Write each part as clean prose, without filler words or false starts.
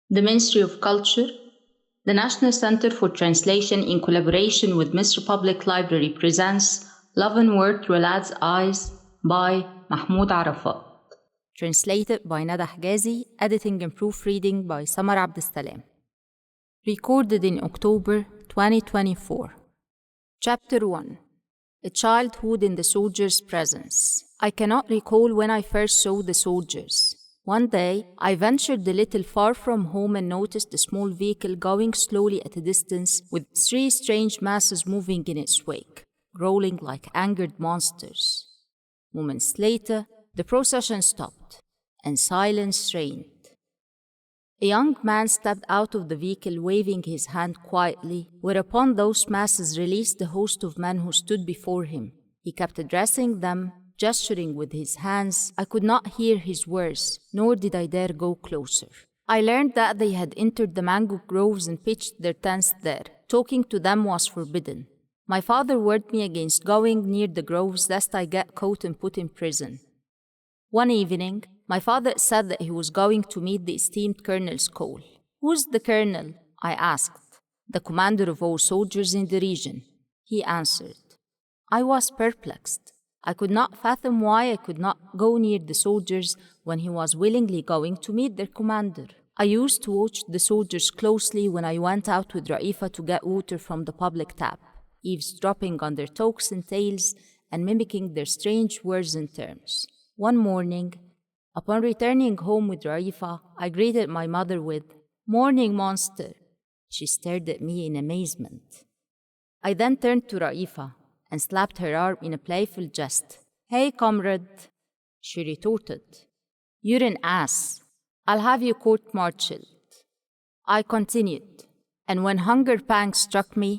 The Ministry of Culture, the National Center for Translation in collaboration with Misr Public Library presents Love and Word Through a Lad's Eyes by Mahmoud Arafat. Translated by Nada حجازي, editing and proofreading by Samar Abdessalam. Recorded in October 2024. Chapter 1. A Childhood in the Soldiers' Presence. I cannot recall when I first saw the soldiers. One day, I ventured a little far from home and noticed a small vehicle going slowly at a distance with three strange masses moving in its wake, growling like angered monsters. Moments later, the procession stopped, and silence reigned. A young man stepped out of the vehicle waving his hand quietly, whereupon those masses released the host of men who stood before him. He kept addressing them, gesturing with his hands. I could not hear his words, nor did I dare go closer. I learned that they had entered the mango groves and pitched their tents there. Talking to them was forbidden. My father warned me against going near the groves lest I get caught and put in prison. One evening, my father said that he was going to meet the esteemed colonel's call. "Who's the colonel?" I asked. "The commander of all soldiers in the region," he answered. I was perplexed. I could not fathom why I could not go near the soldiers when he was willingly going to meet their commander. I used to watch the soldiers closely when I went out with Ra'ifa to get water from the public tap, eavesdropping on their talks and tales and mimicking their strange words and terms. One morning, upon returning home with Ra'ifa, I greeted my mother with, "Morning, monster." She stared at me in amazement. I then turned to Ra'ifa and slapped her arm in a playful jest. "Hey, comrade," she retorted. "You're an ass. I'll have you court-martialed." I continued, and when hunger pangs struck me,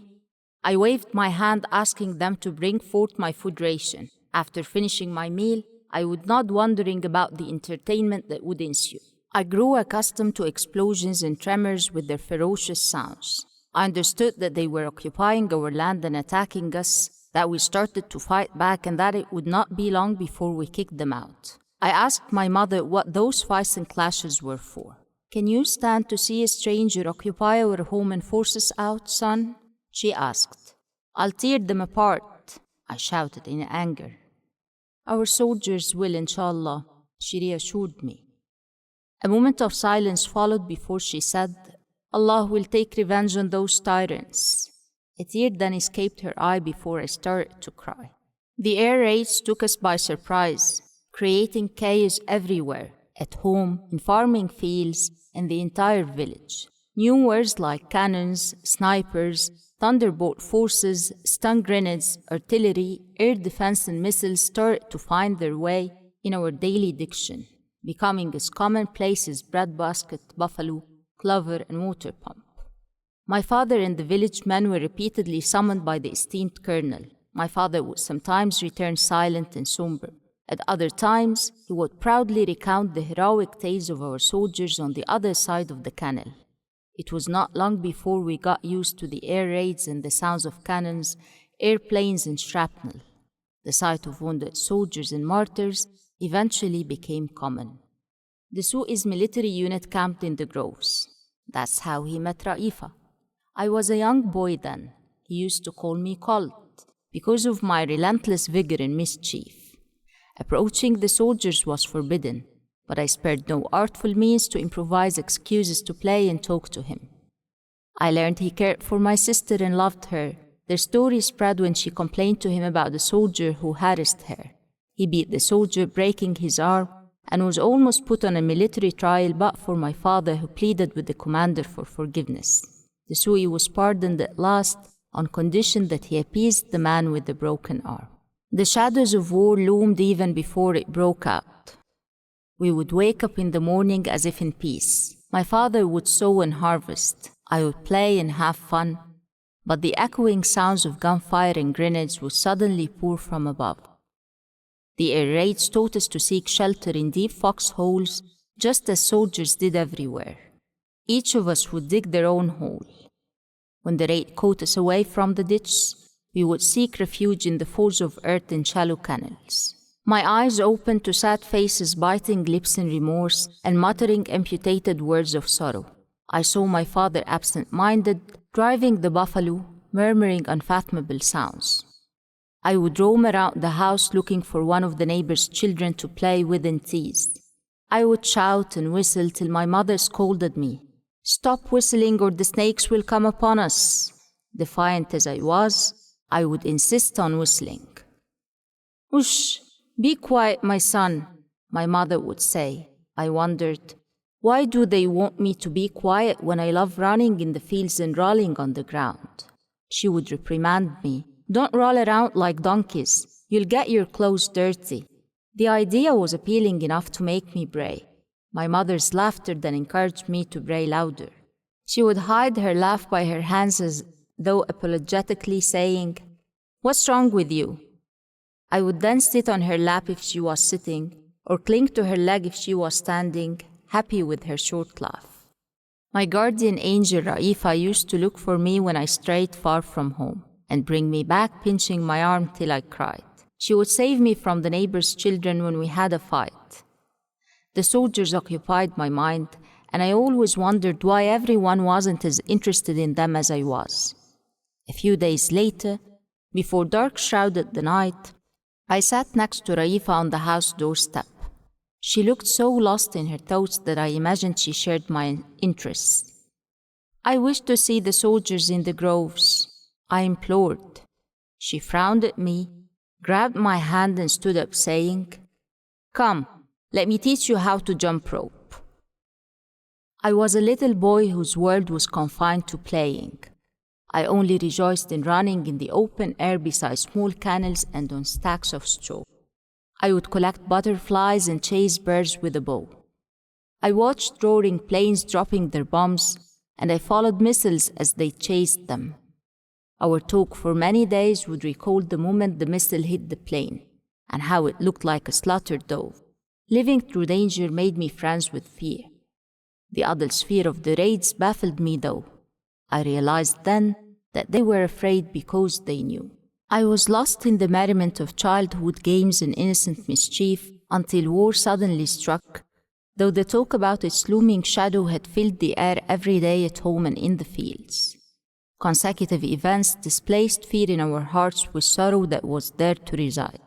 I waved my hand asking them to bring forth my food ration. After finishing my meal, I would nod wondering about the entertainment that would ensue. I grew accustomed to explosions and tremors with their ferocious sounds. I understood that they were occupying our land and attacking us, that we started to fight back, and that it would not be long before we kicked them out. I asked my mother what those fights and clashes were for. "Can you stand to see a stranger occupy our home and force us out, son?" she asked. "I'll tear them apart," I shouted in anger. "Our soldiers will, inshallah," she reassured me. A moment of silence followed before she said, "Allah will take revenge on those tyrants." A tear then escaped her eye before I started to cry. The air raids took us by surprise, creating chaos everywhere, at home, in farming fields, and the entire village. New words like cannons, snipers, thunderbolt forces, stun grenades, artillery, air defense, and missiles started to find their way in our daily diction, becoming as commonplace as breadbasket, buffalo, clover, and water pump. My father and the village men were repeatedly summoned by the esteemed colonel. My father would sometimes return silent and somber. At other times, he would proudly recount the heroic tales of our soldiers on the other side of the canal. It was not long before we got used to the air raids and the sounds of cannons, airplanes, and shrapnel. The sight of wounded soldiers and martyrs eventually became common. The Su'i's military unit camped in the groves. That's how he met Ra'ifa. I was a young boy then. He used to call me Colt because of my relentless vigor and mischief. Approaching the soldiers was forbidden, but I spared no artful means to improvise excuses to play and talk to him. I learned he cared for my sister and loved her. Their story spread when she complained to him about the soldier who harassed her. He beat the soldier, breaking his arm, and was almost put on a military trial but for my father, who pleaded with the commander for forgiveness. The Su'i was pardoned at last on condition that he appeased the man with the broken arm. The shadows of war loomed even before it broke out. We would wake up in the morning as if in peace. My father would sow and harvest. I would play and have fun. But the echoing sounds of gunfire and grenades would suddenly pour from above. The air raids taught us to seek shelter in deep foxholes, just as soldiers did everywhere. Each of us would dig their own hole. When the raid caught us away from the ditch, we would seek refuge in the folds of earth in shallow canals. My eyes opened to sad faces biting lips in remorse and muttering amputated words of sorrow. I saw my father absent-minded, driving the buffalo, murmuring unfathomable sounds. I would roam around the house looking for one of the neighbor's children to play with and tease. I would shout and whistle till my mother scolded me. "Stop whistling or the snakes will come upon us." Defiant as I was, I would insist on whistling. "Whoosh, be quiet, my son," my mother would say. I wondered, why do they want me to be quiet when I love running in the fields and rolling on the ground? She would reprimand me. "Don't roll around like donkeys. You'll get your clothes dirty." The idea was appealing enough to make me bray. My mother's laughter then encouraged me to bray louder. She would hide her laugh by her hands as though apologetically saying, "What's wrong with you?" I would then sit on her lap if she was sitting, or cling to her leg if she was standing, happy with her short laugh. My guardian angel Raifa used to look for me when I strayed far from home, and bring me back pinching my arm till I cried. She would save me from the neighbor's children when we had a fight. The soldiers occupied my mind, and I always wondered why everyone wasn't as interested in them as I was. A few days later, before dark shrouded the night, I sat next to Raifa on the house doorstep. She looked so lost in her thoughts that I imagined she shared my interests. "I wish to see the soldiers in the groves," I implored. She frowned at me, grabbed my hand and stood up saying, "Come, let me teach you how to jump rope." I was a little boy whose world was confined to playing. I only rejoiced in running in the open air beside small canals and on stacks of straw. I would collect butterflies and chase birds with a bow. I watched roaring planes dropping their bombs, and I followed missiles as they chased them. Our talk for many days would recall the moment the missile hit the plane, and how it looked like a slaughtered dove. Living through danger made me friends with fear. The adults' fear of the raids baffled me though. I realized then that they were afraid because they knew. I was lost in the merriment of childhood games and innocent mischief until war suddenly struck, though the talk about its looming shadow had filled the air every day at home and in the fields. Consecutive events displaced fear in our hearts with sorrow that was there to reside.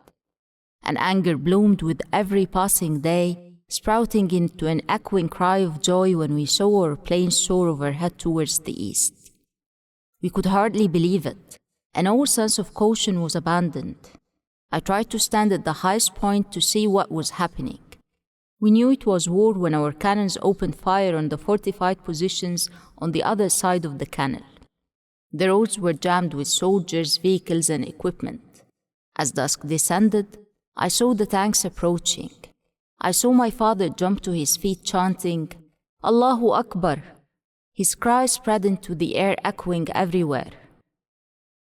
And anger bloomed with every passing day, sprouting into an echoing cry of joy when we saw our plane soar overhead towards the east. We could hardly believe it, and all sense of caution was abandoned. I tried to stand at the highest point to see what was happening. We knew it was war when our cannons opened fire on the fortified positions on the other side of the canal. The roads were jammed with soldiers, vehicles, and equipment. As dusk descended, I saw the tanks approaching. I saw my father jump to his feet chanting, "Allahu Akbar." His cry spread into the air, echoing everywhere.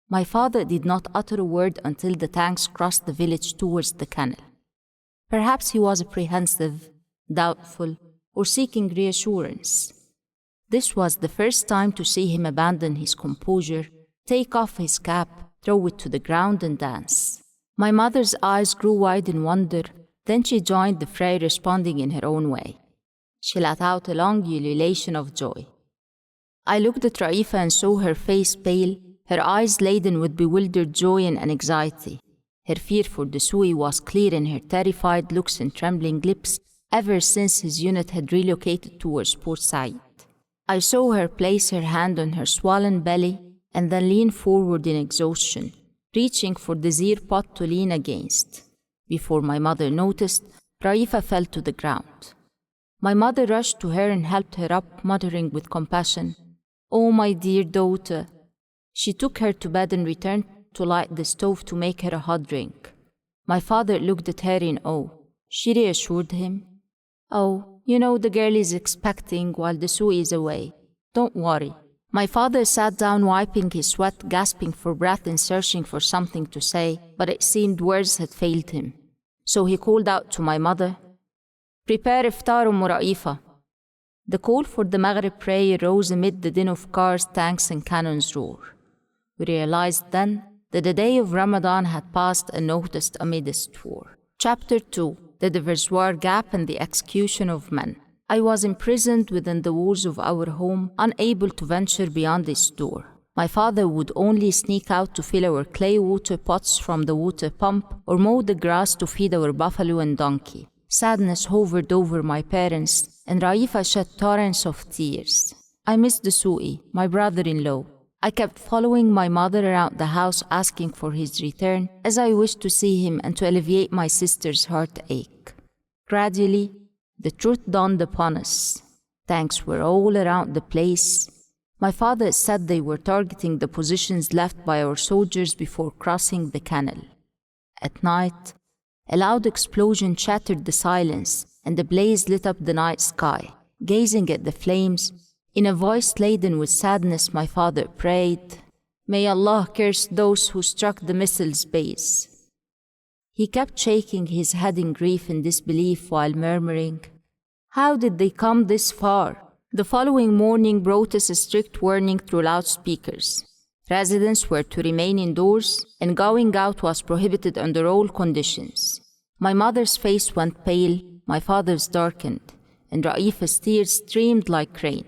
My father did not utter a word until the tanks crossed the village towards the canal. Perhaps he was apprehensive, doubtful, or seeking reassurance. This was the first time to see him abandon his composure, take off his cap, throw it to the ground, and dance. My mother's eyes grew wide in wonder, then she joined the fray, responding in her own way. She let out a long ululation of joy. I looked at Raifa and saw her face pale, her eyes laden with bewildered joy and anxiety. Her fear for the Sui was clear in her terrified looks and trembling lips ever since his unit had relocated towards Port Said. I saw her place her hand on her swollen belly and then lean forward in exhaustion, reaching for the zir pot to lean against. Before my mother noticed, Raifa fell to the ground. My mother rushed to her and helped her up, muttering with compassion, "Oh, my dear daughter." She took her to bed and returned to light the stove to make her a hot drink. My father looked at her in awe. She reassured him, "Oh, you know the girl is expecting while the Sui is away. Don't worry." My father sat down, wiping his sweat, gasping for breath and searching for something to say, but it seemed words had failed him. So he called out to my mother, "Prepare iftar, Raifa." The call for the Maghrib prayer rose amid the din of cars, tanks, and cannons' roar. We realized then that the day of Ramadan had passed unnoticed amidst war. Chapter 2: The Diversoir Gap and the Execution of Men. I was imprisoned within the walls of our home, unable to venture beyond its door. My father would only sneak out to fill our clay water pots from the water pump or mow the grass to feed our buffalo and donkey. Sadness hovered over my parents, and Raifa shed torrents of tears. I missed Dsuki, my brother-in-law. I kept following my mother around the house asking for his return, as I wished to see him and to alleviate my sister's heartache. Gradually, the truth dawned upon us. Tanks were all around the place. My father said they were targeting the positions left by our soldiers before crossing the canal. At night, a loud explosion shattered the silence, and the blaze lit up the night sky. Gazing at the flames, in a voice laden with sadness, my father prayed, "May Allah curse those who struck the missile's base." He kept shaking his head in grief and disbelief while murmuring, "How did they come this far?" The following morning brought us a strict warning through loudspeakers. Residents were to remain indoors, and going out was prohibited under all conditions. My mother's face went pale, my father's darkened, and Raifa's tears streamed like rain.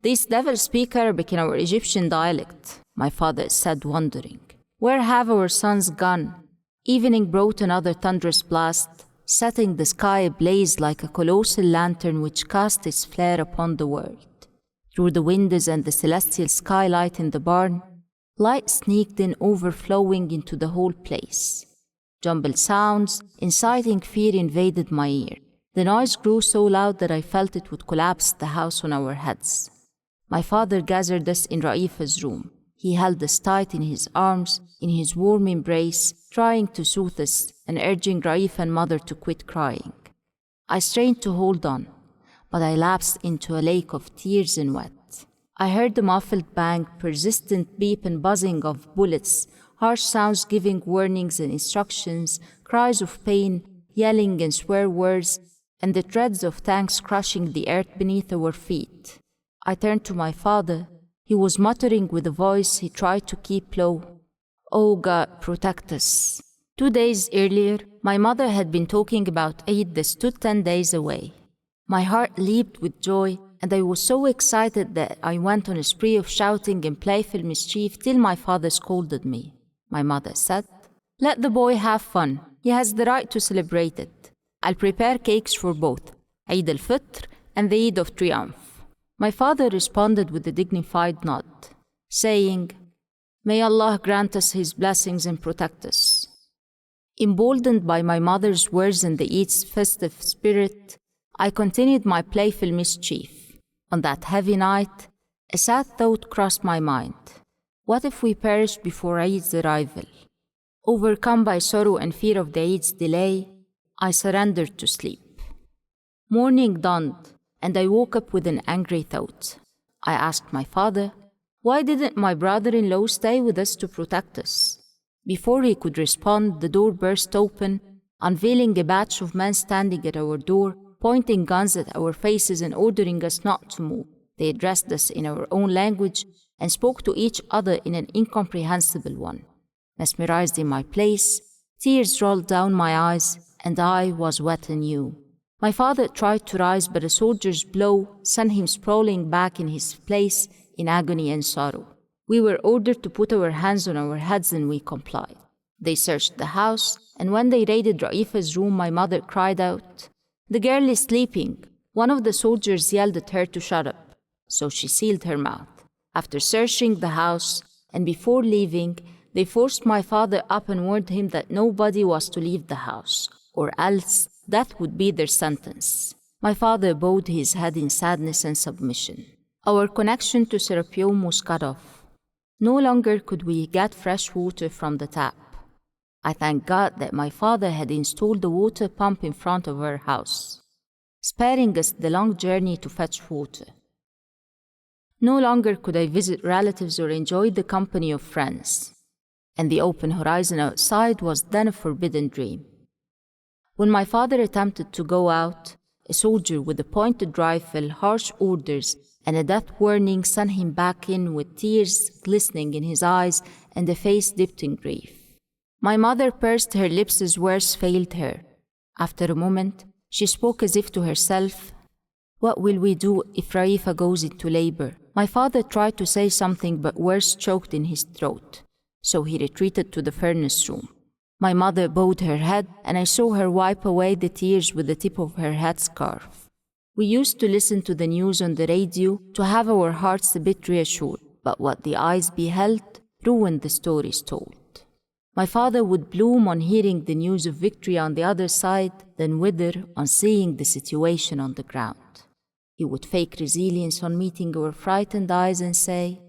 "These devils speak Arabic in our Egyptian dialect," my father said, wondering. "Where have our sons gone?" Evening brought another thunderous blast, setting the sky ablaze like a colossal lantern which cast its flare upon the world. Through the windows and the celestial skylight in the barn, light sneaked in, overflowing into the whole place. Jumbled sounds, inciting fear, invaded my ear. The noise grew so loud that I felt it would collapse the house on our heads. My father gathered us in Raifa's room. He held us tight in his arms, in his warm embrace, trying to soothe us and urging Raifa and mother to quit crying. I strained to hold on, but I lapsed into a lake of tears and wet. I heard the muffled bang, persistent beep and buzzing of bullets, harsh sounds giving warnings and instructions, cries of pain, yelling and swear words, and the treads of tanks crushing the earth beneath our feet. I turned to my father. He was muttering with a voice he tried to keep low, "Oh God, protect us." 2 days earlier, my mother had been talking about Eid that stood 10 days away. My heart leaped with joy, and I was so excited that I went on a spree of shouting and playful mischief till my father scolded me. My mother said, "Let the boy have fun. He has the right to celebrate it. I'll prepare cakes for both, Eid al-Fitr and the Eid of Triumph." My father responded with a dignified nod, saying, "May Allah grant us His blessings and protect us." Emboldened by my mother's words and the Eid's festive spirit, I continued my playful mischief. On that heavy night, a sad thought crossed my mind. What if we perished before Eid's arrival? Overcome by sorrow and fear of the Eid's delay, I surrendered to sleep. Morning dawned, and I woke up with an angry thought. I asked my father, why didn't my brother-in-law stay with us to protect us? Before he could respond, the door burst open, unveiling a batch of men standing at our door, pointing guns at our faces and ordering us not to move. They addressed us in our own language and spoke to each other in an incomprehensible one. Mesmerized in my place, tears rolled down my eyes, and I was wet anew. My father tried to rise, but a soldier's blow sent him sprawling back in his place in agony and sorrow. We were ordered to put our hands on our heads, and we complied. They searched the house, and when they raided Raifa's room, my mother cried out, "The girl is sleeping." One of the soldiers yelled at her to shut up, so she sealed her mouth. After searching the house, and before leaving, they forced my father up and warned him that nobody was to leave the house, or else that would be their sentence. My father bowed his head in sadness and submission. Our connection to Serapeum was cut off. No longer could we get fresh water from the tap. I thank God that my father had installed a water pump in front of our house, sparing us the long journey to fetch water. No longer could I visit relatives or enjoy the company of friends, and the open horizon outside was then a forbidden dream. When my father attempted to go out, a soldier with a pointed rifle, harsh orders, and a death warning sent him back in with tears glistening in his eyes and a face dipped in grief. My mother pursed her lips as words failed her. After a moment, she spoke as if to herself, What will we do if Raifa goes into labor? My father tried to say something, but words choked in his throat. So he retreated to the furnace room. My mother bowed her head, and I saw her wipe away the tears with the tip of her headscarf. We used to listen to the news on the radio to have our hearts a bit reassured, but what the eyes beheld ruined the stories told. My father would bloom on hearing the news of victory on the other side, then wither on seeing the situation on the ground. He would fake resilience on meeting our frightened eyes and say,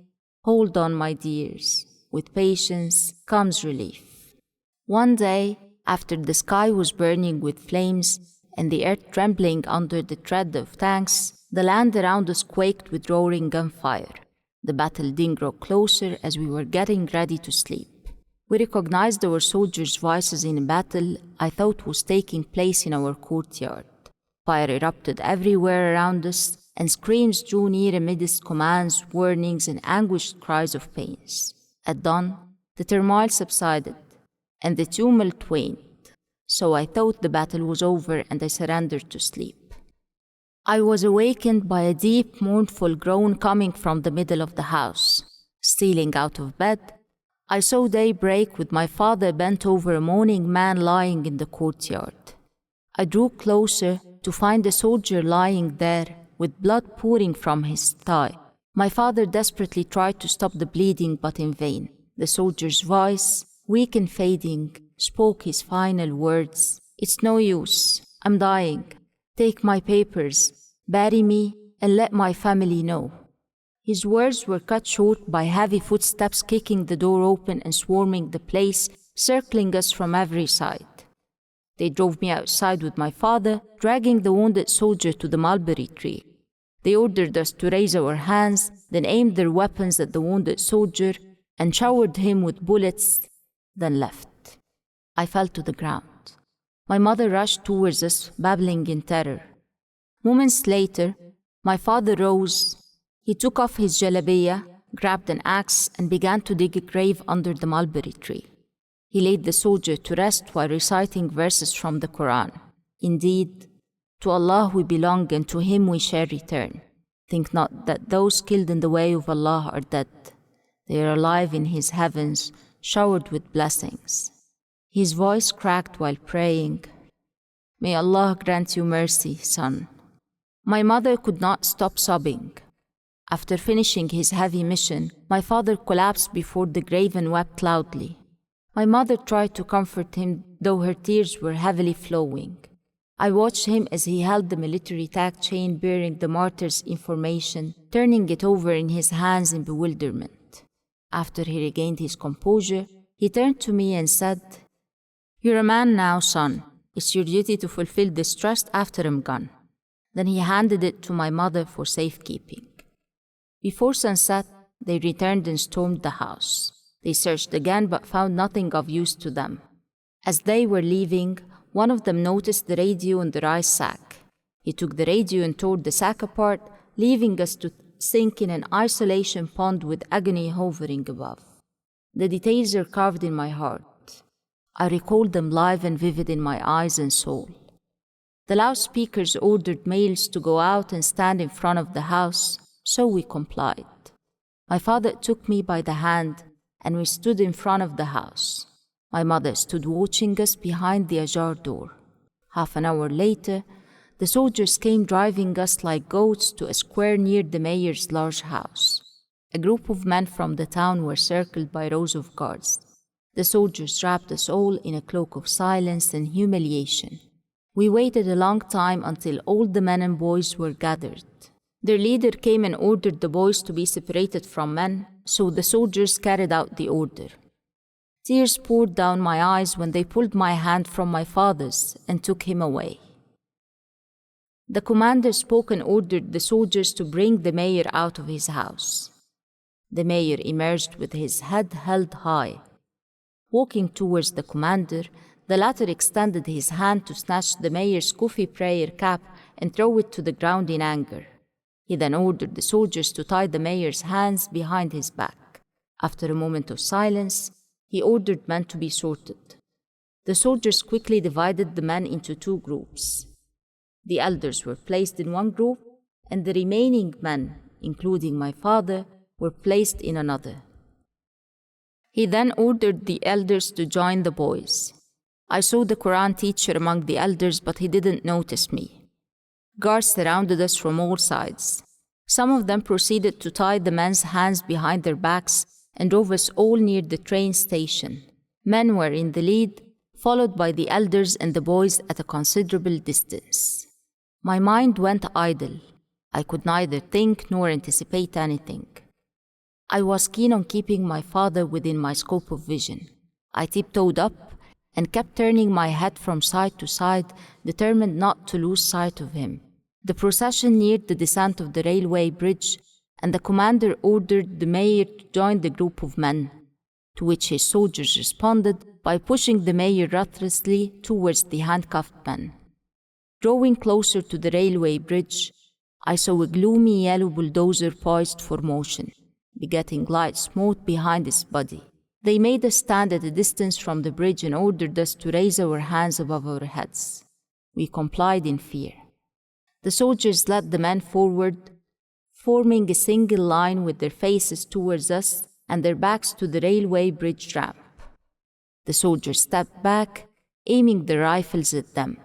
"Hold on, my dears. With patience comes relief." One day, after the sky was burning with flames and the earth trembling under the tread of tanks, the land around us quaked with roaring gunfire. The battle didn't grow closer as we were getting ready to sleep. We recognized our soldiers' voices in a battle I thought was taking place in our courtyard. Fire erupted everywhere around us, and screams drew near amidst commands, warnings, and anguished cries of pains. At dawn, the turmoil subsided, and the tumult waned. So I thought the battle was over, and I surrendered to sleep. I was awakened by a deep, mournful groan coming from the middle of the house. Stealing out of bed, I saw daybreak with my father bent over a moaning man lying in the courtyard. I drew closer to find a soldier lying there with blood pouring from his thigh. My father desperately tried to stop the bleeding, but in vain. The soldier's voice, weak and fading, spoke his final words. "It's no use. I'm dying. Take my papers, bury me, and let my family know." His words were cut short by heavy footsteps kicking the door open and swarming the place, circling us from every side. They drove me outside with my father, dragging the wounded soldier to the mulberry tree. They ordered us to raise our hands, then aimed their weapons at the wounded soldier and showered him with bullets, then left. I fell to the ground. My mother rushed towards us, babbling in terror. Moments later, my father rose. He took off his jalabiya, grabbed an axe, and began to dig a grave under the mulberry tree. He laid the soldier to rest while reciting verses from the Quran. "Indeed, to Allah we belong and to Him we shall return. Think not that those killed in the way of Allah are dead. They are alive in His heavens, showered with blessings." His voice cracked while praying, "May Allah grant you mercy, son." My mother could not stop sobbing. After finishing his heavy mission, my father collapsed before the grave and wept loudly. My mother tried to comfort him, though her tears were heavily flowing. I watched him as he held the military tag chain bearing the martyr's information, turning it over in his hands in bewilderment. After he regained his composure, he turned to me and said, "You're a man now, son. It's your duty to fulfill this trust after I'm gone." Then he handed it to my mother for safekeeping. Before sunset, they returned and stormed the house. They searched again but found nothing of use to them. As they were leaving, one of them noticed the radio in the rice sack. He took the radio and tore the sack apart, leaving us to sink in an isolation pond with agony hovering above. The details are carved in my heart. I recall them live and vivid in my eyes and soul. The loudspeakers ordered males to go out and stand in front of the house, so we complied. My father took me by the hand, and we stood in front of the house. My mother stood watching us behind the ajar door. Half an hour later, the soldiers came driving us like goats to a square near the mayor's large house. A group of men from the town were circled by rows of guards. The soldiers wrapped us all in a cloak of silence and humiliation. We waited a long time until all the men and boys were gathered. Their leader came and ordered the boys to be separated from men, so the soldiers carried out the order. Tears poured down my eyes when they pulled my hand from my father's and took him away. The commander spoke and ordered the soldiers to bring the mayor out of his house. The mayor emerged with his head held high. Walking towards the commander, the latter extended his hand to snatch the mayor's kufi prayer cap and throw it to the ground in anger. He then ordered the soldiers to tie the mayor's hands behind his back. After a moment of silence, he ordered men to be sorted. The soldiers quickly divided the men into two groups. The elders were placed in one group, and the remaining men, including my father, were placed in another. He then ordered the elders to join the boys. I saw the Quran teacher among the elders, but he didn't notice me. Guards surrounded us from all sides. Some of them proceeded to tie the men's hands behind their backs and drove us all near the train station. Men were in the lead, followed by the elders and the boys at a considerable distance. My mind went idle. I could neither think nor anticipate anything. I was keen on keeping my father within my scope of vision. I tiptoed up and kept turning my head from side to side, determined not to lose sight of him. The procession neared the descent of the railway bridge, and the commander ordered the mayor to join the group of men, to which his soldiers responded by pushing the mayor ruthlessly towards the handcuffed men. Drawing closer to the railway bridge, I saw a gloomy yellow bulldozer poised for motion, begetting light smote behind its body. They made us stand at a distance from the bridge and ordered us to raise our hands above our heads. We complied in fear. The soldiers led the men forward, forming a single line with their faces towards us and their backs to the railway bridge ramp. The soldiers stepped back, aiming their rifles at them.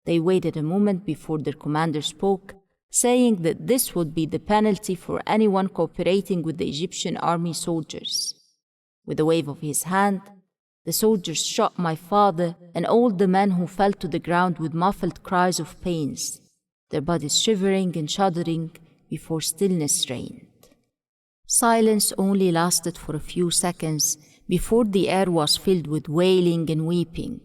They waited a moment before their commander spoke, saying that this would be the penalty for anyone cooperating with the Egyptian army soldiers. With a wave of his hand, the soldiers shot my father and all the men who fell to the ground with muffled cries of pains, their bodies shivering and shuddering before stillness reigned. Silence only lasted for a few seconds before the air was filled with wailing and weeping.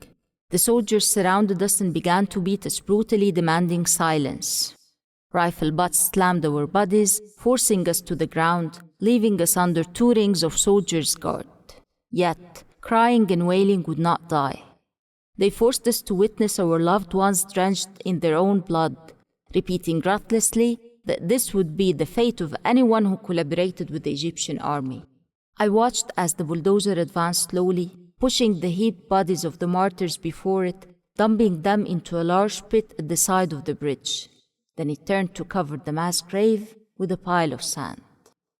The soldiers surrounded us and began to beat us brutally, demanding silence. Rifle butts slammed our bodies, forcing us to the ground, leaving us under 2 rings of soldiers' guard. Yet, crying and wailing would not die. They forced us to witness our loved ones drenched in their own blood, repeating ruthlessly that this would be the fate of anyone who collaborated with the Egyptian army. I watched as the bulldozer advanced slowly, pushing the heaped bodies of the martyrs before it, dumping them into a large pit at the side of the bridge. Then it turned to cover the mass grave with a pile of sand.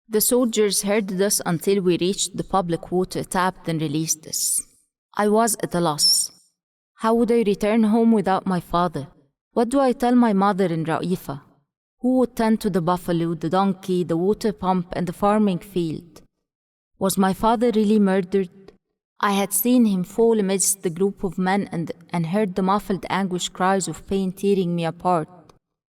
The soldiers herded us until we reached the public water tap, then released us. I was at a loss. How would I return home without my father? What do I tell my mother in Raifa? Who would tend to the buffalo, the donkey, the water pump, and the farming field? Was my father really murdered? I had seen him fall amidst the group of men and heard the muffled anguish cries of pain tearing me apart.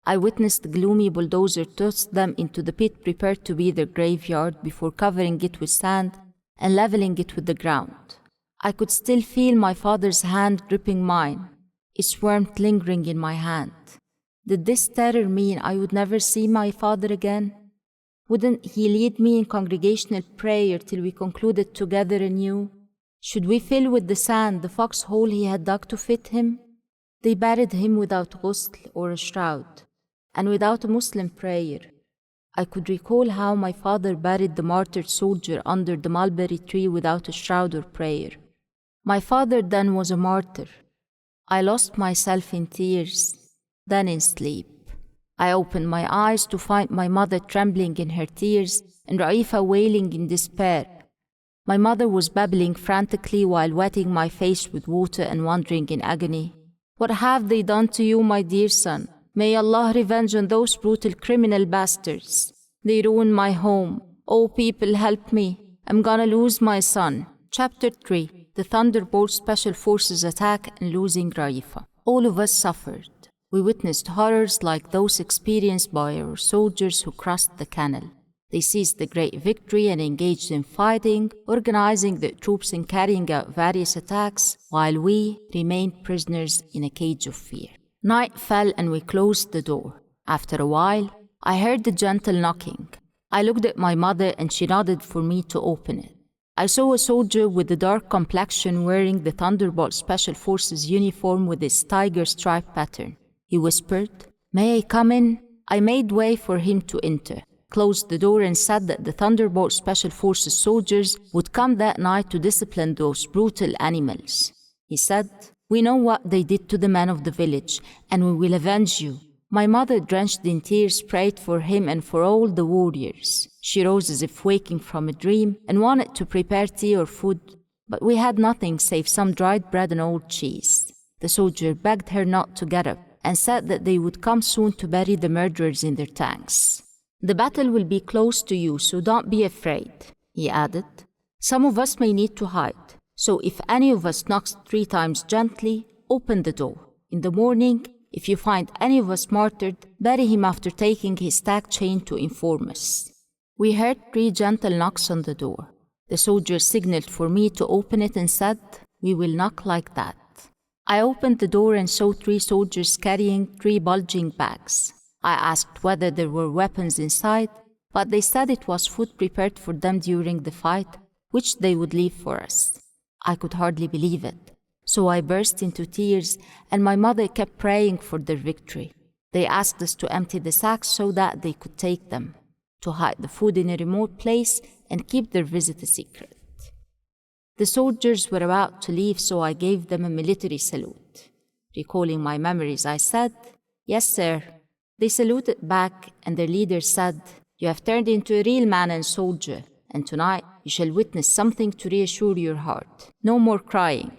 I witnessed the gloomy bulldozer toss them into the pit prepared to be their graveyard before covering it with sand and leveling it with the ground. I could still feel my father's hand gripping mine, its warmth lingering in my hand. Did this terror mean I would never see my father again? Wouldn't he lead me in congregational prayer till we concluded together anew? Should we fill with the sand the foxhole he had dug to fit him? They buried him without ghusl or a shroud, and without a Muslim prayer. I could recall how my father buried the martyred soldier under the mulberry tree without a shroud or prayer. My father then was a martyr. I lost myself in tears, then in sleep. I opened my eyes to find my mother trembling in her tears and Raifa wailing in despair. My mother was babbling frantically while wetting my face with water and wondering in agony, "What have they done to you, my dear son? May Allah revenge on those brutal criminal bastards. They ruined my home. Oh, people, help me. I'm gonna lose my son." Chapter 3. The Thunderbolt Special Forces Attack and Losing Raifa. All of us suffered. We witnessed horrors like those experienced by our soldiers who crossed the canal. They seized the great victory and engaged in fighting, organizing the troops and carrying out various attacks, while we remained prisoners in a cage of fear. Night fell and we closed the door. After a while, I heard a gentle knocking. I looked at my mother and she nodded for me to open it. I saw a soldier with a dark complexion wearing the Thunderbolt Special Forces uniform with its tiger stripe pattern. He whispered, "May I come in?" I made way for him to enter, closed the door and said that the Thunderbolt Special Forces soldiers would come that night to discipline those brutal animals. He said, "We know what they did to the men of the village, and we will avenge you. My mother, drenched in tears, prayed for him and for all the warriors. She rose as if waking from a dream and wanted to prepare tea or food, but we had nothing save some dried bread and old cheese. The soldier begged her not to get up and said that they would come soon to bury the murderers in their tanks. The battle will be close to you, so don't be afraid, he added. Some of us may need to hide, so if any of us knocks 3 times gently, open the door. In the morning, if you find any of us martyred, bury him after taking his tag chain to inform us. We heard 3 gentle knocks on the door. The soldier signaled for me to open it and said, "We will knock like that." I opened the door and saw 3 soldiers carrying 3 bulging bags. I asked whether there were weapons inside, but they said it was food prepared for them during the fight, which they would leave for us. I could hardly believe it, so I burst into tears, and my mother kept praying for their victory. They asked us to empty the sacks so that they could take them, to hide the food in a remote place and keep their visit a secret. The soldiers were about to leave, so I gave them a military salute. Recalling my memories, I said, "Yes, sir." They saluted back, and their leader said, "You have turned into a real man and soldier, and tonight you shall witness something to reassure your heart. No more crying."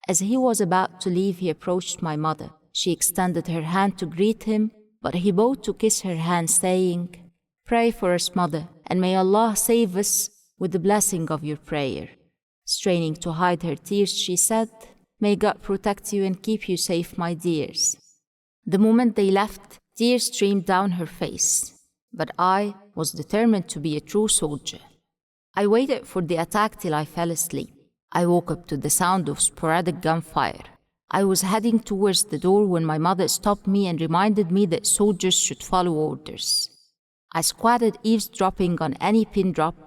As he was about to leave, he approached my mother. She extended her hand to greet him, but he bowed to kiss her hand, saying, "Pray for us, mother, and may Allah save us with the blessing of your prayer." Straining to hide her tears, she said, "May God protect you and keep you safe, my dears." The moment they left, tears streamed down her face, but I was determined to be a true soldier. I waited for the attack till I fell asleep. I woke up to the sound of sporadic gunfire. I was heading towards the door when my mother stopped me and reminded me that soldiers should follow orders. I squatted eavesdropping on any pin drop,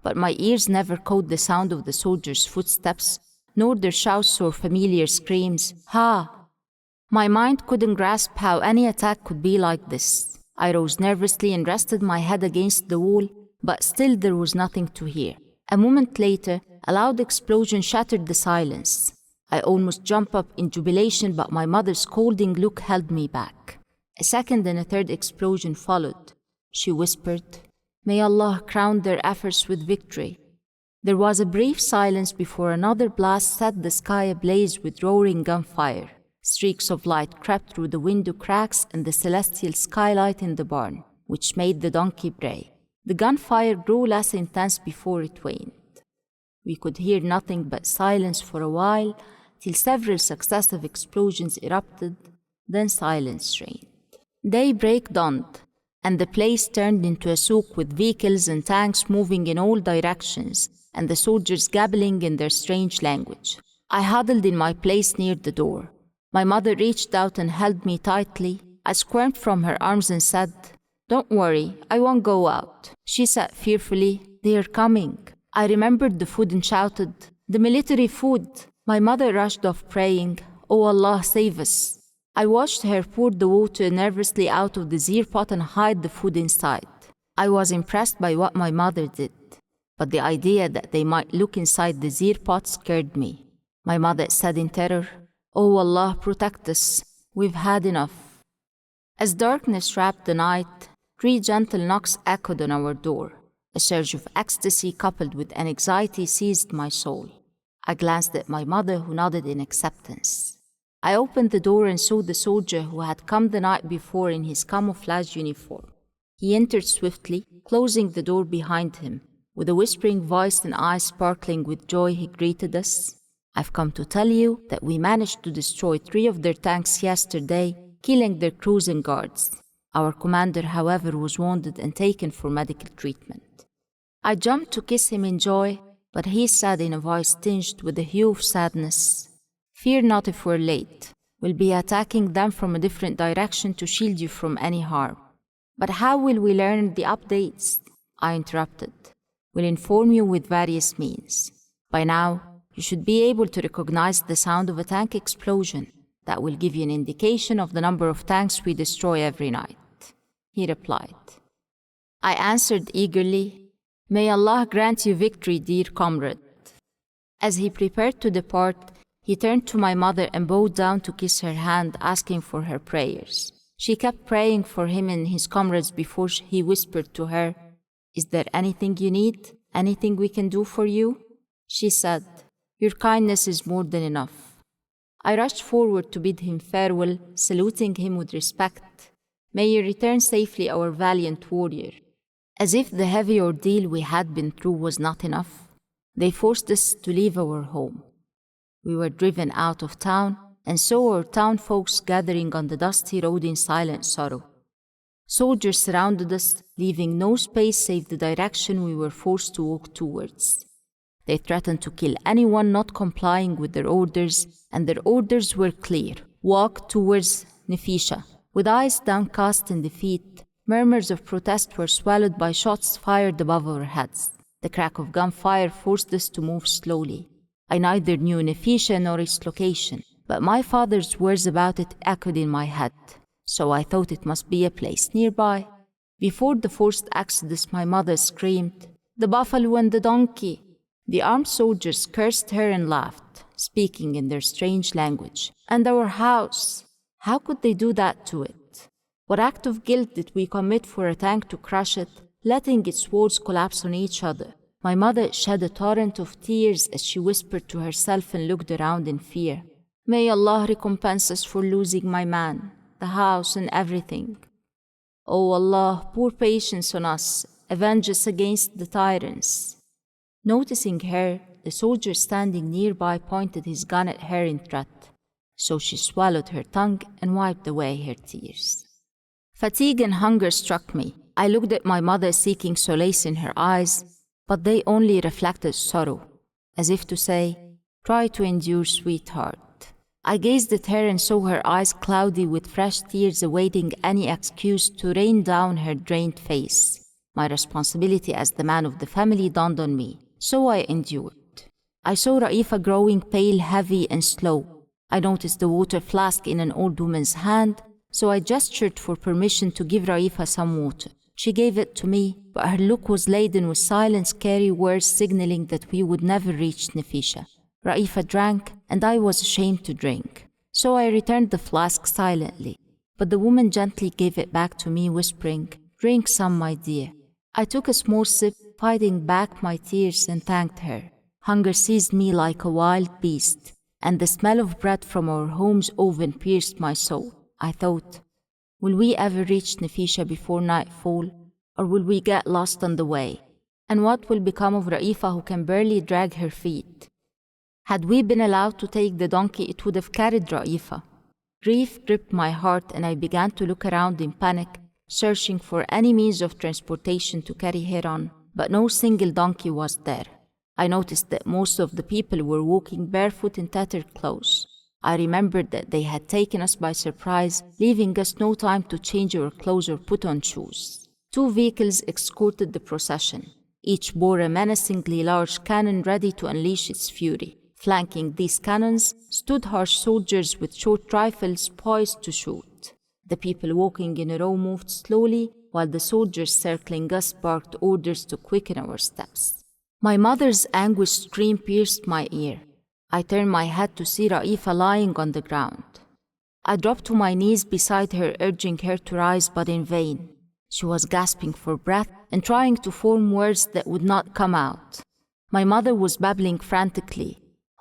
but my ears never caught the sound of the soldiers' footsteps, nor their shouts or familiar screams, "Ha!" My mind couldn't grasp how any attack could be like this. I rose nervously and rested my head against the wall, but still there was nothing to hear. A moment later, a loud explosion shattered the silence. I almost jumped up in jubilation, but my mother's scolding look held me back. A second and a third explosion followed. She whispered, "May Allah crown their efforts with victory." There was a brief silence before another blast set the sky ablaze with roaring gunfire. Streaks of light crept through the window cracks and the celestial skylight in the barn, which made the donkey bray. The gunfire grew less intense before it waned. We could hear nothing but silence for a while, till several successive explosions erupted, then silence reigned. Daybreak dawned, and the place turned into a souk with vehicles and tanks moving in all directions, and the soldiers gabbling in their strange language. I huddled in my place near the door. My mother reached out and held me tightly. I squirmed from her arms and said, "Don't worry, I won't go out." She said fearfully, "They are coming." I remembered the food and shouted, "The military food!" My mother rushed off praying, "Oh Allah, save us." I watched her pour the water nervously out of the zeer pot and hide the food inside. I was impressed by what my mother did, but the idea that they might look inside the zeer pot scared me. My mother said in terror, "Oh Allah, protect us. We've had enough." As darkness wrapped the night, 3 gentle knocks echoed on our door. A surge of ecstasy coupled with anxiety seized my soul. I glanced at my mother, who nodded in acceptance. I opened the door and saw the soldier who had come the night before in his camouflage uniform. He entered swiftly, closing the door behind him. With a whispering voice and eyes sparkling with joy, he greeted us. "I've come to tell you that we managed to destroy 3 of their tanks yesterday, killing their crews and guards. Our commander, however, was wounded and taken for medical treatment." I jumped to kiss him in joy, but he said in a voice tinged with a hue of sadness, "Fear not if we're late. We'll be attacking them from a different direction to shield you from any harm." "But how will we learn the updates?" I interrupted. "We'll inform you with various means. By now, you should be able to recognize the sound of a tank explosion. That will give you an indication of the number of tanks we destroy every night," he replied. I answered eagerly, "May Allah grant you victory, dear comrade." As he prepared to depart, he turned to my mother and bowed down to kiss her hand, asking for her prayers. She kept praying for him and his comrades before he whispered to her, "Is there anything you need? Anything we can do for you?" She said, "Your kindness is more than enough." I rushed forward to bid him farewell, saluting him with respect. "May you return safely, our valiant warrior." As if the heavy ordeal we had been through was not enough, they forced us to leave our home. We were driven out of town and saw our town folks gathering on the dusty road in silent sorrow. Soldiers surrounded us, leaving no space save the direction we were forced to walk towards. They threatened to kill anyone not complying with their orders, and their orders were clear: walk towards Nefisha. With eyes downcast in defeat, murmurs of protest were swallowed by shots fired above our heads. The crack of gunfire forced us to move slowly. I neither knew Nefisha nor its location, but my father's words about it echoed in my head, so I thought it must be a place nearby. Before the forced exodus, my mother screamed, "The buffalo and the donkey!" The armed soldiers cursed her and laughed, speaking in their strange language. "And our house! How could they do that to it? What act of guilt did we commit for a tank to crush it, letting its walls collapse on each other?" My mother shed a torrent of tears as she whispered to herself and looked around in fear. "May Allah recompense us for losing my man, the house, and everything. Oh Allah, pour patience on us, avenge us against the tyrants." Noticing her, the soldier standing nearby pointed his gun at her in threat, so she swallowed her tongue and wiped away her tears. Fatigue and hunger struck me. I looked at my mother seeking solace in her eyes, but they only reflected sorrow, as if to say, "Try to endure, sweetheart." I gazed at her and saw her eyes cloudy with fresh tears awaiting any excuse to rain down her drained face. My responsibility as the man of the family dawned on me, so I endured. I saw Raifa growing pale, heavy, and slow. I noticed the water flask in an old woman's hand, so I gestured for permission to give Raifa some water. She gave it to me, but her look was laden with silent, scary words signaling that we would never reach Nefisha. Raifa drank, and I was ashamed to drink, so I returned the flask silently. But the woman gently gave it back to me, whispering, "Drink some, my dear." I took a small sip, fighting back my tears, and thanked her. Hunger seized me like a wild beast, and the smell of bread from our home's oven pierced my soul. I thought, will we ever reach Nefisha before nightfall, or will we get lost on the way? And what will become of Raifa, who can barely drag her feet? Had we been allowed to take the donkey, it would have carried Raifa. Grief gripped my heart, and I began to look around in panic, searching for any means of transportation to carry her on, but no single donkey was there. I noticed that most of the people were walking barefoot in tattered clothes. I remembered that they had taken us by surprise, leaving us no time to change our clothes or put on shoes. 2 vehicles escorted the procession. Each bore a menacingly large cannon ready to unleash its fury. Flanking these cannons stood harsh soldiers with short rifles poised to shoot. The people walking in a row moved slowly, while the soldiers circling us barked orders to quicken our steps. My mother's anguished scream pierced my ear. I turned my head to see Raifa lying on the ground. I dropped to my knees beside her, urging her to rise, but in vain. She was gasping for breath and trying to form words that would not come out. My mother was babbling frantically.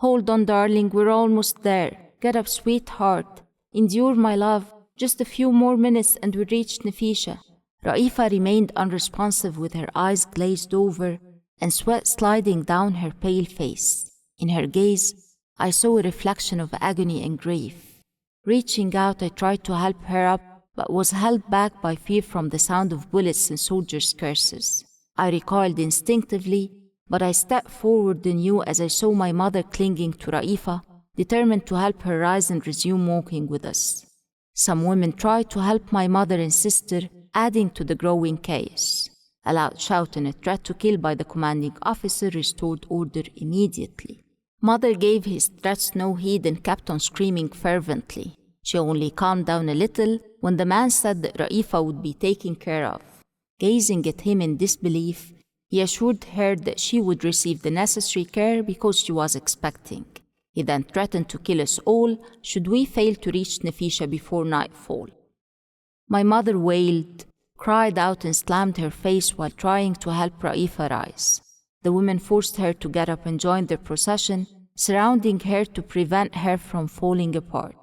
"Hold on, darling, we're almost there. Get up, sweetheart. Endure, my love. Just a few more minutes and we reach Nefisha." Raifa remained unresponsive with her eyes glazed over and sweat sliding down her pale face. In her gaze, I saw a reflection of agony and grief. Reaching out, I tried to help her up, but was held back by fear from the sound of bullets and soldiers' curses. I recoiled instinctively, but I stepped forward anew as I saw my mother clinging to Raifa, determined to help her rise and resume walking with us. Some women tried to help my mother and sister, adding to the growing chaos. A loud shout and a threat to kill by the commanding officer restored order immediately. Mother gave his threats no heed and kept on screaming fervently. She only calmed down a little when the man said that Raifa would be taken care of. Gazing at him in disbelief, he assured her that she would receive the necessary care because she was expecting. He then threatened to kill us all should we fail to reach Nefisha before nightfall. My mother wailed, cried out and slammed her face while trying to help Ra'ifa rise. The women forced her to get up and join their procession, surrounding her to prevent her from falling apart.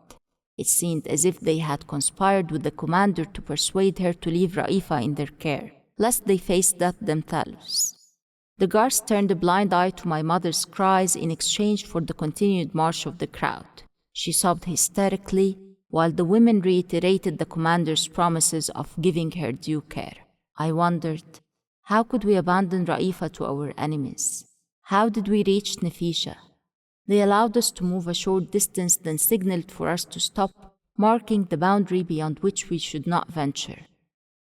It seemed as if they had conspired with the commander to persuade her to leave Ra'ifa in their care, lest they face death themselves. The guards turned a blind eye to my mother's cries in exchange for the continued march of the crowd. She sobbed hysterically, while the women reiterated the commander's promises of giving her due care. I wondered, how could we abandon Ra'ifa to our enemies? How did we reach Nefisha? They allowed us to move a short distance, then signaled for us to stop, marking the boundary beyond which we should not venture.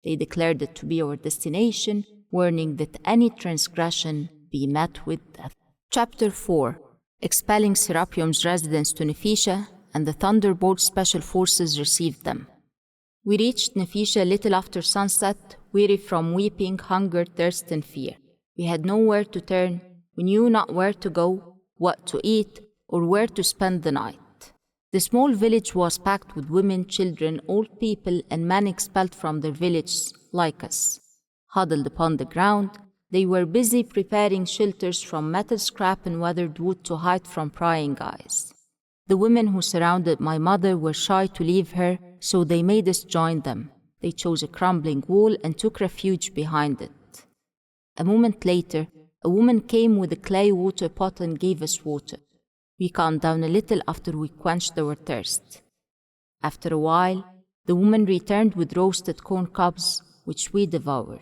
They declared it to be our destination, warning that any transgression be met with death. Chapter 4. Expelling Serapium's residents to Nefisha, and the Thunderbolt Special Forces received them. We reached Nefisha little after sunset, weary from weeping, hunger, thirst, and fear. We had nowhere to turn. We knew not where to go, what to eat, or where to spend the night. The small village was packed with women, children, old people, and men expelled from their villages, like us. Huddled upon the ground, they were busy preparing shelters from metal scrap and weathered wood to hide from prying eyes. The women who surrounded my mother were shy to leave her, so they made us join them. They chose a crumbling wall and took refuge behind it. A moment later, a woman came with a clay water pot and gave us water. We calmed down a little after we quenched our thirst. After a while, the woman returned with roasted corn cobs, which we devoured.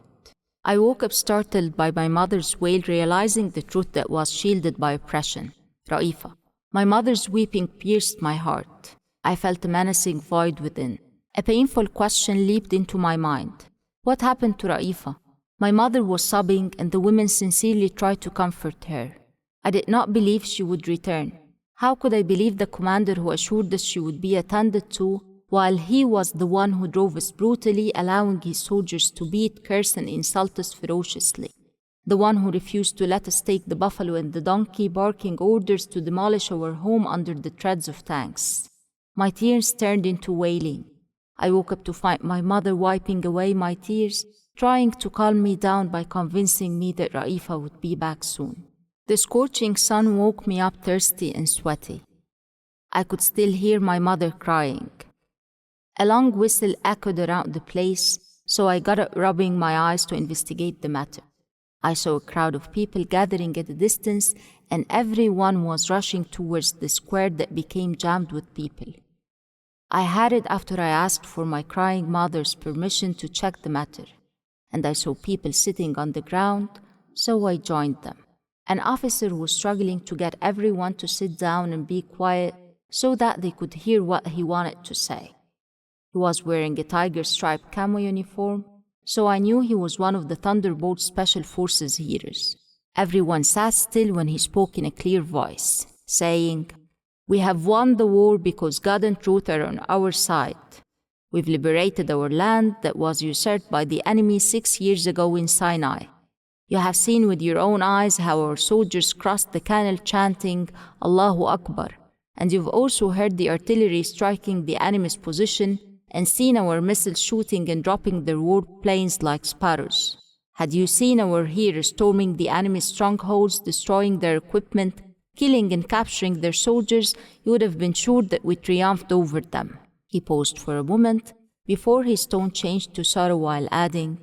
I woke up startled by my mother's wail, realizing the truth that was shielded by oppression. Ra'ifa. My mother's weeping pierced my heart. I felt a menacing void within. A painful question leaped into my mind. What happened to Ra'ifa? My mother was sobbing, and the women sincerely tried to comfort her. I did not believe she would return. How could I believe the commander who assured us she would be attended to, while he was the one who drove us brutally, allowing his soldiers to beat, curse, and insult us ferociously? The one who refused to let us take the buffalo and the donkey, barking orders to demolish our home under the treads of tanks. My tears turned into wailing. I woke up to find my mother wiping away my tears, trying to calm me down by convincing me that Ra'ifa would be back soon. The scorching sun woke me up thirsty and sweaty. I could still hear my mother crying. A long whistle echoed around the place, so I got up, rubbing my eyes to investigate the matter. I saw a crowd of people gathering at a distance, and everyone was rushing towards the square that became jammed with people. I hurried after I asked for my crying mother's permission to check the matter, and I saw people sitting on the ground, so I joined them. An officer was struggling to get everyone to sit down and be quiet so that they could hear what he wanted to say. He was wearing a tiger-striped camo uniform, so I knew he was one of the Thunderbolt Special Forces heroes. Everyone sat still when he spoke in a clear voice, saying, "We have won the war because God and truth are on our side. We've liberated our land that was usurped by the enemy 6 years ago in Sinai. You have seen with your own eyes how our soldiers crossed the canal chanting, Allahu Akbar, and you've also heard the artillery striking the enemy's position and seen our missiles shooting and dropping their war planes like sparrows. Had you seen our heroes storming the enemy's strongholds, destroying their equipment, killing and capturing their soldiers, you would have been sure that we triumphed over them." He paused for a moment before his tone changed to sorrow while adding,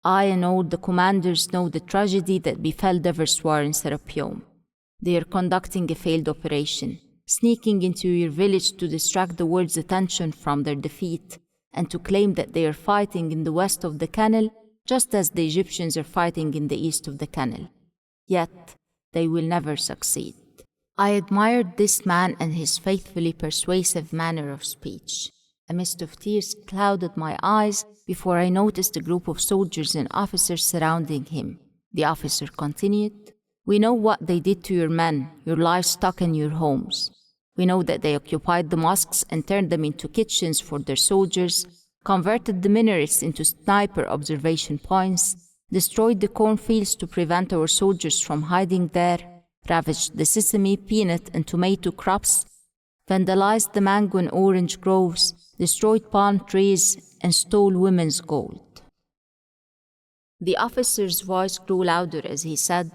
"I and all the commanders know the tragedy that befell Deverswar in Serapium. They are conducting a failed operation, sneaking into your village to distract the world's attention from their defeat and to claim that they are fighting in the west of the canal just as the Egyptians are fighting in the east of the canal. Yet, they will never succeed." I admired this man and his faithfully persuasive manner of speech. A mist of tears clouded my eyes before I noticed a group of soldiers and officers surrounding him. The officer continued, "We know what they did to your men, your livestock, and your homes. We know that they occupied the mosques and turned them into kitchens for their soldiers, converted the minarets into sniper observation points, destroyed the cornfields to prevent our soldiers from hiding there, ravaged the sesame, peanut, and tomato crops, vandalized the mango and orange groves, destroyed palm trees, and stole women's gold. The officer's voice grew louder as he said,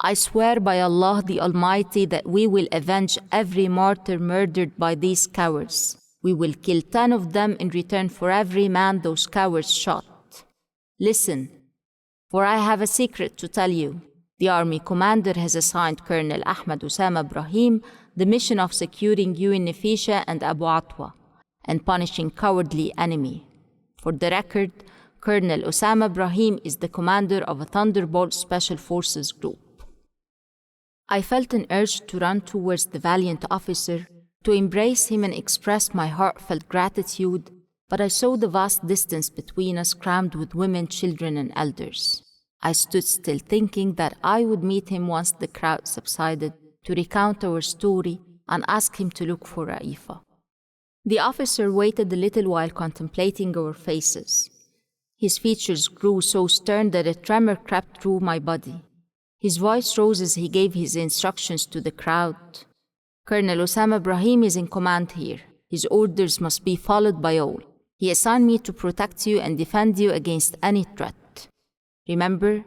I swear by Allah the Almighty that we will avenge every martyr murdered by these cowards. We will kill 10 of them in return for every man those cowards shot. Listen, for I have a secret to tell you. The army commander has assigned Colonel Ahmed Osama Ibrahim the mission of securing you in Nefisha and Abu Atwa and punishing cowardly enemy. For the record, Colonel Osama Ibrahim is the commander of a Thunderbolt Special Forces group. I felt an urge to run towards the valiant officer, to embrace him and express my heartfelt gratitude, but I saw the vast distance between us crammed with women, children, and elders. I stood still thinking that I would meet him once the crowd subsided to recount our story and ask him to look for Raifa. The officer waited a little while contemplating our faces. His features grew so stern that a tremor crept through my body. His voice rose as he gave his instructions to the crowd. Colonel Osama Ibrahim is in command here. His orders must be followed by all. He assigned me to protect you and defend you against any threat. Remember,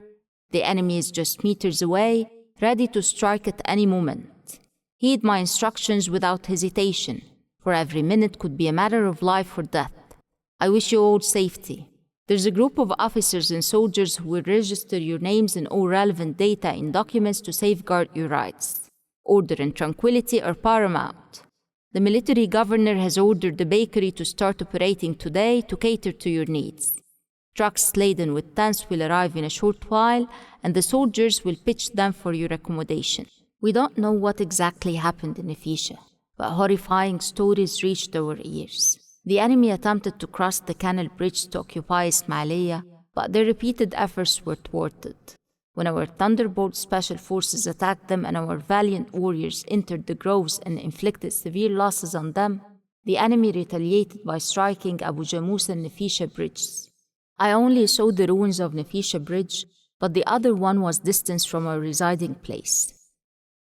the enemy is just meters away, ready to strike at any moment. Heed my instructions without hesitation, for every minute could be a matter of life or death. I wish you all safety. There's a group of officers and soldiers who will register your names and all relevant data in documents to safeguard your rights. Order and tranquility are paramount. The military governor has ordered the bakery to start operating today to cater to your needs. Trucks laden with tents will arrive in a short while, and the soldiers will pitch them for your accommodation. We don't know what exactly happened in Nefisha, but horrifying stories reached our ears. The enemy attempted to cross the canal bridge to occupy Ismailia, but their repeated efforts were thwarted. When our Thunderbolt Special Forces attacked them and our valiant warriors entered the groves and inflicted severe losses on them, the enemy retaliated by striking Abu Jamus and Nefisha bridges. I only saw the ruins of Nefisha bridge, but the other one was distant from our residing place.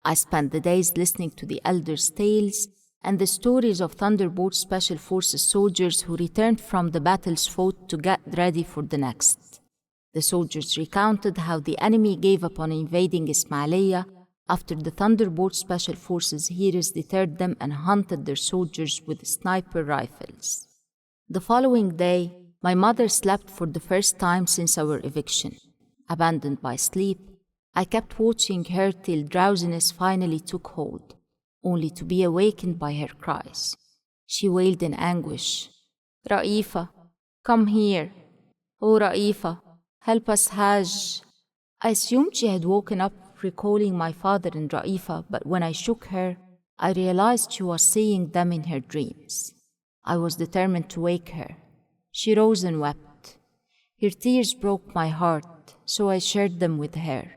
I spent the days listening to the elders' tales and the stories of Thunderbolt Special Forces soldiers who returned from the battles fought to get ready for the next. The soldiers recounted how the enemy gave up on invading Ismailia after the Thunderbolt Special Forces heroes deterred them and hunted their soldiers with sniper rifles. The following day, my mother slept for the first time since our eviction. Abandoned by sleep, I kept watching her till drowsiness finally took hold, only to be awakened by her cries. She wailed in anguish, Raifa, come here. Oh Raifa, help us Hajj. I assumed she had woken up recalling my father and Raifa, but when I shook her, I realized she was seeing them in her dreams. I was determined to wake her. She rose and wept. Her tears broke my heart, so I shared them with her.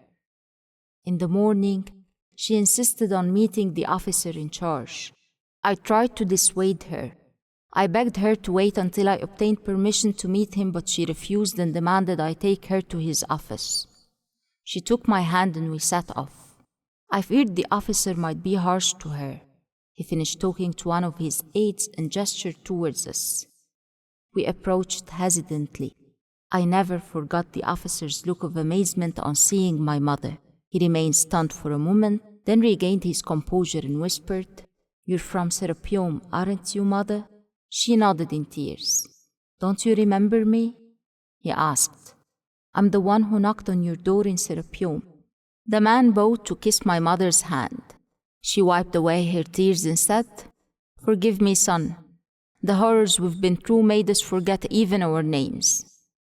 In the morning, she insisted on meeting the officer in charge. I tried to dissuade her. I begged her to wait until I obtained permission to meet him, but she refused and demanded I take her to his office. She took my hand and we set off. I feared the officer might be harsh to her. He finished talking to one of his aides and gestured towards us. We approached hesitantly. I never forgot the officer's look of amazement on seeing my mother. He remained stunned for a moment, then regained his composure and whispered, "You're from Serapeum, aren't you, mother?" She nodded in tears. "Don't you remember me?" he asked. "I'm the one who knocked on your door in Serapeum." The man bowed to kiss my mother's hand. She wiped away her tears and said, "Forgive me, son. The horrors we've been through made us forget even our names."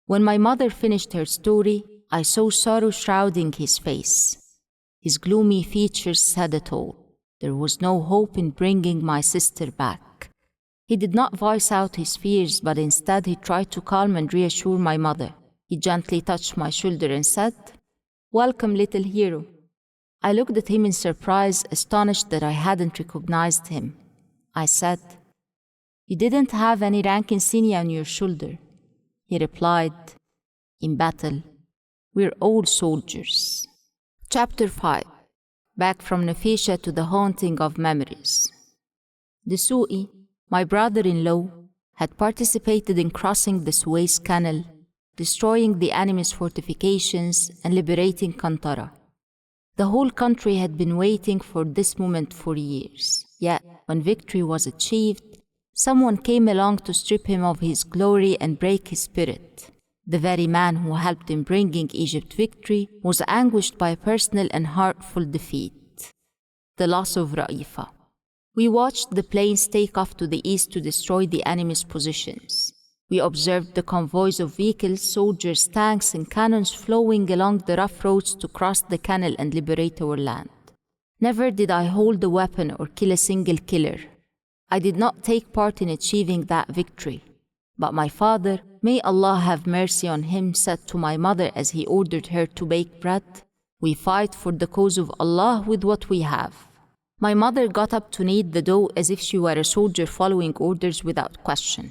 When my mother finished her story, I saw sorrow shrouding his face. His gloomy features said it all. There was no hope in bringing my sister back. He did not voice out his fears, but instead he tried to calm and reassure my mother. He gently touched my shoulder and said, "Welcome, little hero." I looked at him in surprise, astonished that I hadn't recognized him. I said, "You didn't have any rank insignia on your shoulder." He replied, "In battle, we're all soldiers." Chapter 5. Back from Nefisha to the haunting of memories. Dessouky, my brother-in-law, had participated in crossing the Suez Canal, destroying the enemy's fortifications and liberating Kantara. The whole country had been waiting for this moment for years. Yet, when victory was achieved, someone came along to strip him of his glory and break his spirit. The very man who helped in bringing Egypt victory was anguished by a personal and heartful defeat: the loss of Ra'ifa. We watched the planes take off to the east to destroy the enemy's positions. We observed the convoys of vehicles, soldiers, tanks, and cannons flowing along the rough roads to cross the canal and liberate our land. Never did I hold a weapon or kill a single killer. I did not take part in achieving that victory. But my father, may Allah have mercy on him, said to my mother as he ordered her to bake bread, "We fight for the cause of Allah with what we have." My mother got up to knead the dough as if she were a soldier following orders without question.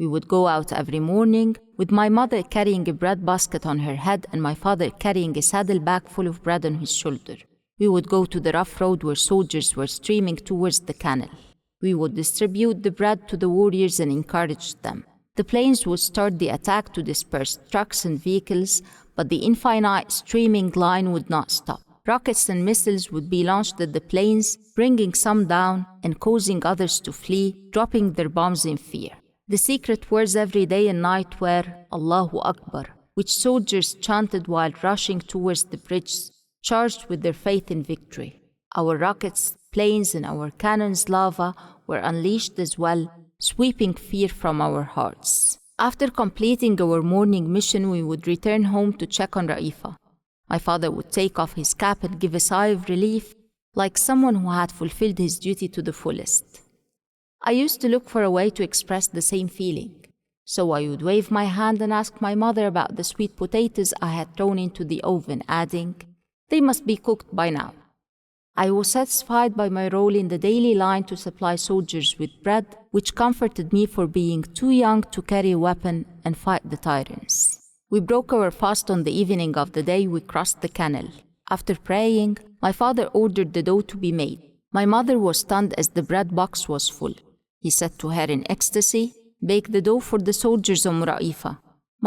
We would go out every morning, with my mother carrying a bread basket on her head and my father carrying a saddlebag full of bread on his shoulder. We would go to the rough road where soldiers were streaming towards the canal. We would distribute the bread to the warriors and encourage them. The planes would start the attack to disperse trucks and vehicles, but the infinite streaming line would not stop. Rockets and missiles would be launched at the planes, bringing some down and causing others to flee, dropping their bombs in fear. The secret words every day and night were Allahu Akbar, which soldiers chanted while rushing towards the bridge, charged with their faith in victory. Our rockets, planes, and our cannons' lava were unleashed as well, sweeping fear from our hearts. After completing our morning mission, we would return home to check on Ra'ifa. My father would take off his cap and give a sigh of relief, like someone who had fulfilled his duty to the fullest. I used to look for a way to express the same feeling. So I would wave my hand and ask my mother about the sweet potatoes I had thrown into the oven, adding, "They must be cooked by now." I was satisfied by my role in the daily line to supply soldiers with bread, which comforted me for being too young to carry a weapon and fight the tyrants. We broke our fast on the evening of the day we crossed the canal. After praying, my father ordered the dough to be made. My mother was stunned as the bread box was full. He said to her in ecstasy, "Bake the dough for the soldiers of Ra'ifa."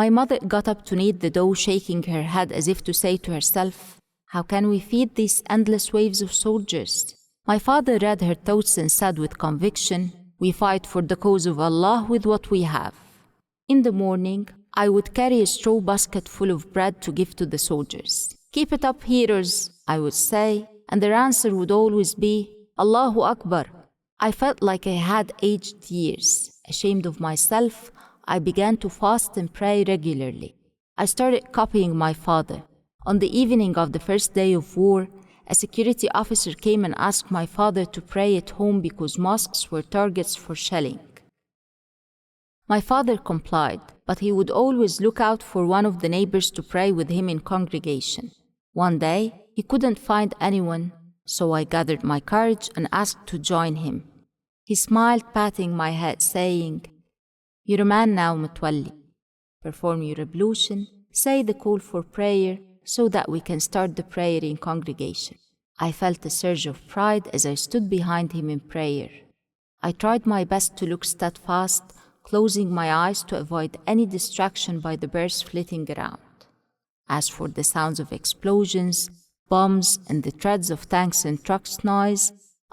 My mother got up to knead the dough, shaking her head as if to say to herself, "How can we feed these endless waves of soldiers?" My father read her thoughts and said with conviction, "We fight for the cause of Allah with what we have." In the morning, I would carry a straw basket full of bread to give to the soldiers. "Keep it up, heroes," I would say, and their answer would always be, "Allahu Akbar." I felt like I had aged years. Ashamed of myself, I began to fast and pray regularly. I started copying my father. On the evening of the first day of war, a security officer came and asked my father to pray at home because mosques were targets for shelling. My father complied, but he would always look out for one of the neighbors to pray with him in congregation. One day, he couldn't find anyone, so I gathered my courage and asked to join him. He smiled, patting my head, saying, "You're a man now, Mutwalli. Perform your ablution, say the call for prayer, so that we can start the prayer in congregation." I felt a surge of pride as I stood behind him in prayer. I tried my best to look steadfast, closing my eyes to avoid any distraction by the birds flitting around. As for the sounds of explosions, bombs, and the treads of tanks and trucks' noise,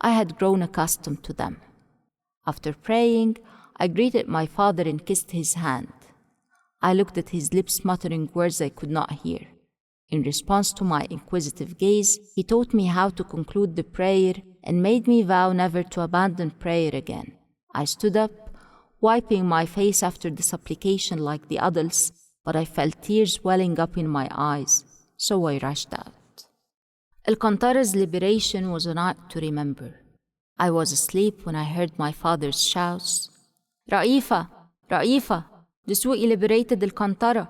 I had grown accustomed to them. After praying, I greeted my father and kissed his hand. I looked at his lips, muttering words I could not hear. In response to my inquisitive gaze, he taught me how to conclude the prayer and made me vow never to abandon prayer again. I stood up, wiping my face after the supplication like the adults, but I felt tears welling up in my eyes, so I rushed out. Al-Qantara's liberation was a night to remember. I was asleep when I heard my father's shouts, "Ra'ifa! Ra'ifa! The Su'i liberated Al-Qantara!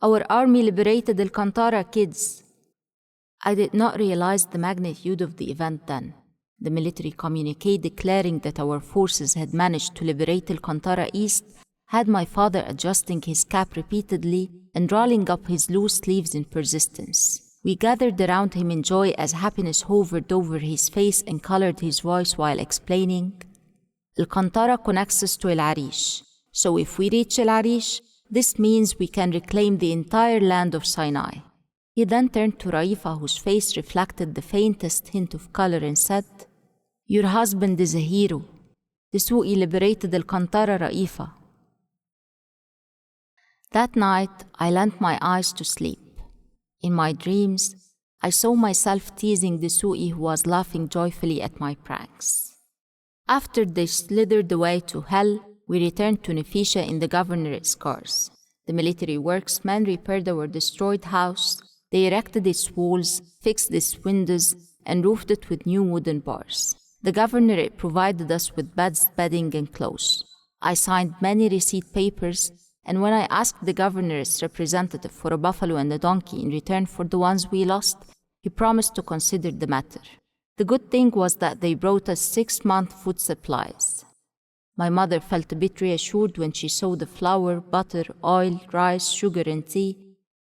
Our army liberated Al-Qantara, kids!" I did not realize the magnitude of the event then. The military communique declaring that our forces had managed to liberate Al-Qantara East had my father adjusting his cap repeatedly and rolling up his loose sleeves in persistence. We gathered around him in joy as happiness hovered over his face and colored his voice while explaining, "Al-Qantara connects us to Al-Arish. So if we reach El Arish, this means we can reclaim the entire land of Sinai. He then turned to Raifa, whose face reflected the faintest hint of color, and said, "Your husband is a hero. Dasuqi liberated Al-Qantara, Raifa." That night, I lent my eyes to sleep. In my dreams, I saw myself teasing Dasuqi, who was laughing joyfully at my pranks. After they slithered away to hell, we returned to Nefisha in the governorate's cars. The military worksmen repaired our destroyed house. They erected its walls, fixed its windows, and roofed it with new wooden bars. The governorate provided us with beds, bedding, and clothes. I signed many receipt papers, and when I asked the governorate's representative for a buffalo and a donkey in return for the ones we lost, he promised to consider the matter. The good thing was that they brought us 6-month food supplies. My mother felt a bit reassured when she saw the flour, butter, oil, rice, sugar, and tea,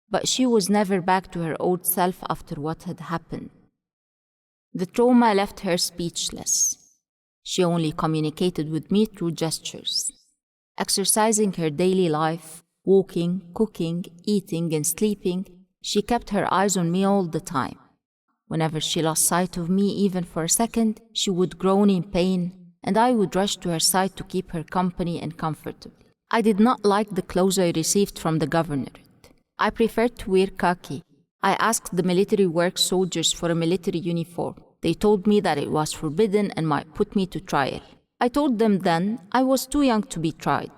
but she was never back to her old self after what had happened. The trauma left her speechless. She only communicated with me through gestures. Exercising her daily life, walking, cooking, eating, and sleeping, she kept her eyes on me all the time. Whenever she lost sight of me, even for a second, she would groan in pain, and I would rush to her side to keep her company and comfortable. I did not like the clothes I received from the governorate. I preferred to wear khaki. I asked the military work soldiers for a military uniform. They told me that it was forbidden and might put me to trial. I told them then I was too young to be tried.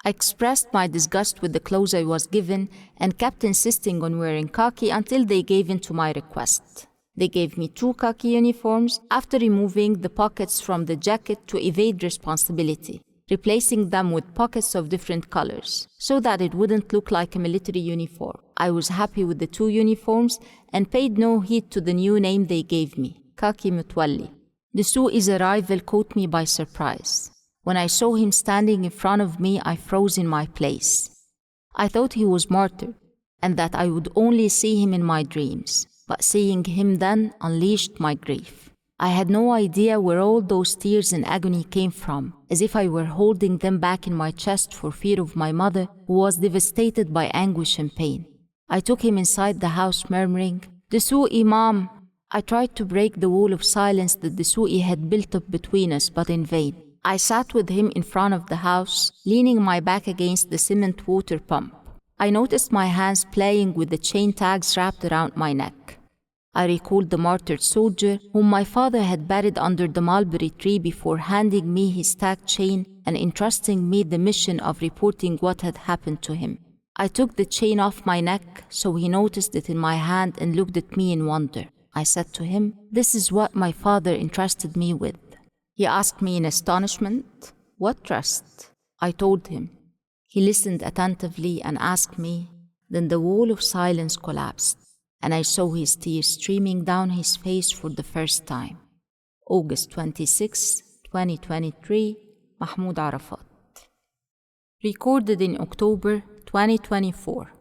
I expressed my disgust with the clothes I was given and kept insisting on wearing khaki until they gave in to my request. They gave me 2 khaki uniforms after removing the pockets from the jacket to evade responsibility, replacing them with pockets of different colors so that it wouldn't look like a military uniform. I was happy with the 2 uniforms and paid no heed to the new name they gave me, Khaki Mutwalli. Dasuqi's arrival caught me by surprise. When I saw him standing in front of me, I froze in my place. I thought he was martyred and that I would only see him in my dreams, but seeing him then unleashed my grief. I had no idea where all those tears and agony came from, as if I were holding them back in my chest for fear of my mother, who was devastated by anguish and pain. I took him inside the house, murmuring, "Dasuqi, Mom." I tried to break the wall of silence that Dasuqi had built up between us, but in vain. I sat with him in front of the house, leaning my back against the cement water pump. I noticed my hands playing with the chain tags wrapped around my neck. I recalled the martyred soldier whom my father had buried under the mulberry tree before handing me his tag chain and entrusting me the mission of reporting what had happened to him. I took the chain off my neck, so he noticed it in my hand and looked at me in wonder. I said to him, "This is what my father entrusted me with." He asked me in astonishment, "What trust?" I told him. He listened attentively and asked me. Then the wall of silence collapsed, and I saw his tears streaming down his face for the first time. August 26, 2023, Mahmoud Arafat. Recorded in October 2024.